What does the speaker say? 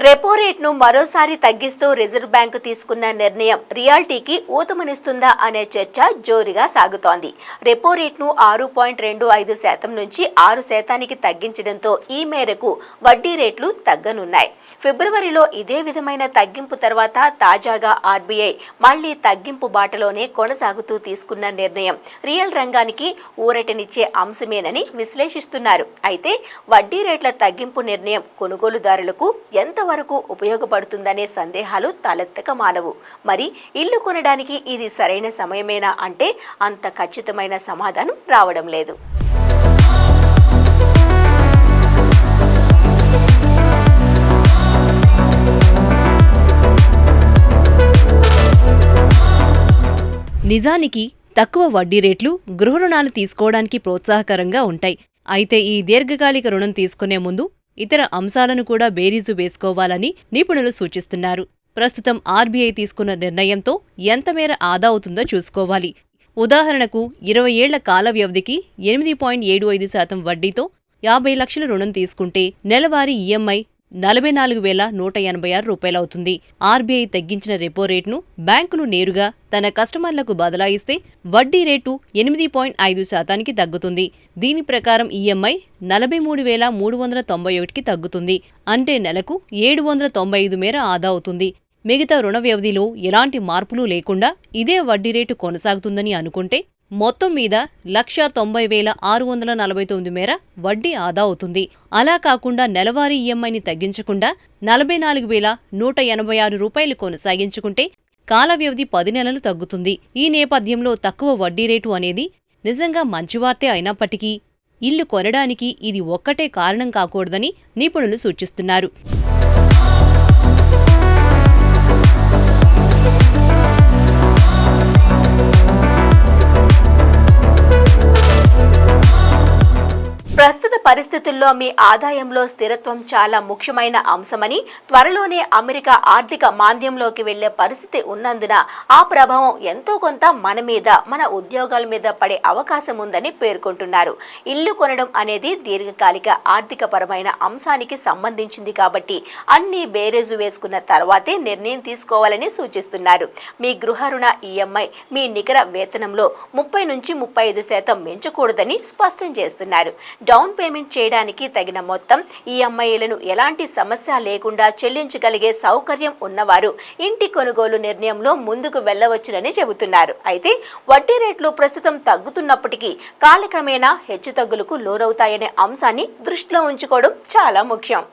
Repo రేట్ను మరోసారి తగ్గిస్తూ reserve bank తీసుకున్న నిర్ణయం రియాలిటీకి ఊతమనిస్తుందా అనే చర్చ జోరుగా సాగుతోంది. రెపో రేట్ను 6.25% నుంచి 6% తగ్గించడంతో ఈ మేరకు వడ్డీ రేట్లు తగ్గనున్నాయి. ఫిబ్రవరిలో ఇదే విధమైన తగ్గింపు తర్వాత తాజాగా ఆర్బీఐ మళ్లీ తగ్గింపు బాటలోనే కొనసాగుతూ తీసుకున్న నిర్ణయం రియల్ రంగానికి ఊరటనిచ్చే అంశమేనని విశ్లేషిస్తున్నారు. అయితే వడ్డీ రేట్ల తగ్గింపు నిర్ణయం కొనుగోలుదారులకు ఎంతవరకు ఉపయోగపడుతుందనే సందేహాలు తలెత్తక మానవు. మరి ఇల్లు కొనడానికి ఇది సరైన సమయమేనా అంటే అంత ఖచ్చితమైన సమాధానం రావడం లేదు. నిజానికి తక్కువ వడ్డీ రేట్లు గృహ రుణాలు తీసుకోవడానికి ప్రోత్సాహకరంగా ఉంటాయి. అయితే ఈ దీర్ఘకాలిక రుణం తీసుకునే ముందు ఇతర అంశాలను కూడా బేరీజు వేసుకోవాలని నిపుణులు సూచిస్తున్నారు. ప్రస్తుతం ఆర్బీఐ తీసుకున్న నిర్ణయంతో ఎంతమేర ఆదా అవుతుందో చూసుకోవాలి. ఉదాహరణకు 20 ఏళ్ల కాల వ్యవధికి 8.75% వడ్డీతో 50 లక్షల రుణం తీసుకుంటే నెలవారీ ఈఎంఐ 44,186 రూపాయలవుతుంది. ఆర్బీఐ తగ్గించిన రెపో రేటును బ్యాంకులు నేరుగా తన కస్టమర్లకు బదలాయిస్తే వడ్డీ రేటు 8.5%కి తగ్గుతుంది. దీని ప్రకారం ఈఎంఐ 43,391కి తగ్గుతుంది. అంటే నెలకు 795 మేర ఆదా అవుతుంది. మిగతా రుణ వ్యవధిలో ఎలాంటి మార్పులు లేకుండా ఇదే వడ్డీ రేటు కొనసాగుతుందని అనుకుంటే మొత్తం మీద 1,90,649 మేర వడ్డీ ఆదా అవుతుంది. అలా కాకుండా నెలవారీ ఈఎంఐని తగ్గించకుండా 44,186 రూపాయలు కొనసాగించుకుంటే కాల వ్యవధి 10 నెలలు తగ్గుతుంది. ఈ నేపథ్యంలో తక్కువ వడ్డీ రేటు అనేది నిజంగా మంచివార్తే అయినప్పటికీ ఇల్లు కొనడానికి ఇది ఒక్కటే కారణం కాకూడదని నిపుణులు సూచిస్తున్నారు. ప్రస్తుత పరిస్థితుల్లో మీ ఆదాయంలో స్థిరత్వం చాలా ముఖ్యమైన అంశమని, త్వరలోనే అమెరికా ఆర్థిక మాంద్యంలోకి వెళ్లే పరిస్థితి ఉన్నందున ఆ ప్రభావం ఎంతో కొంత మన మీద, మన ఉద్యోగాల మీద పడే అవకాశం ఉందని పేర్కొంటున్నారు. ఇల్లు కొనడం అనేది దీర్ఘకాలిక ఆర్థిక పరమైన అంశానికి సంబంధించింది కాబట్టి అన్ని బేరేజు వేసుకున్న తర్వాతే నిర్ణయం తీసుకోవాలని సూచిస్తున్నారు. మీ గృహ రుణ ఈఎంఐ మీ నికర వేతనంలో 30 నుంచి 35% మించకూడదని స్పష్టం చేస్తున్నారు. డౌన్ పేమెంట్ చేయడానికి తగిన మొత్తం ఈఎంఐలను ఎలాంటి సమస్య లేకుండా చెల్లించగలిగే సౌకర్యం ఉన్నవారు ఇంటి కొనుగోలు నిర్ణయంలో ముందుకు వెళ్లవచ్చునని చెబుతున్నారు. అయితే వడ్డీ రేట్లు ప్రస్తుతం తగ్గుతున్నప్పటికీ కాలక్రమేణా హెచ్చుతగ్గులకు లోనవుతాయనే అంశాన్ని దృష్టిలో ఉంచుకోవడం చాలా ముఖ్యం.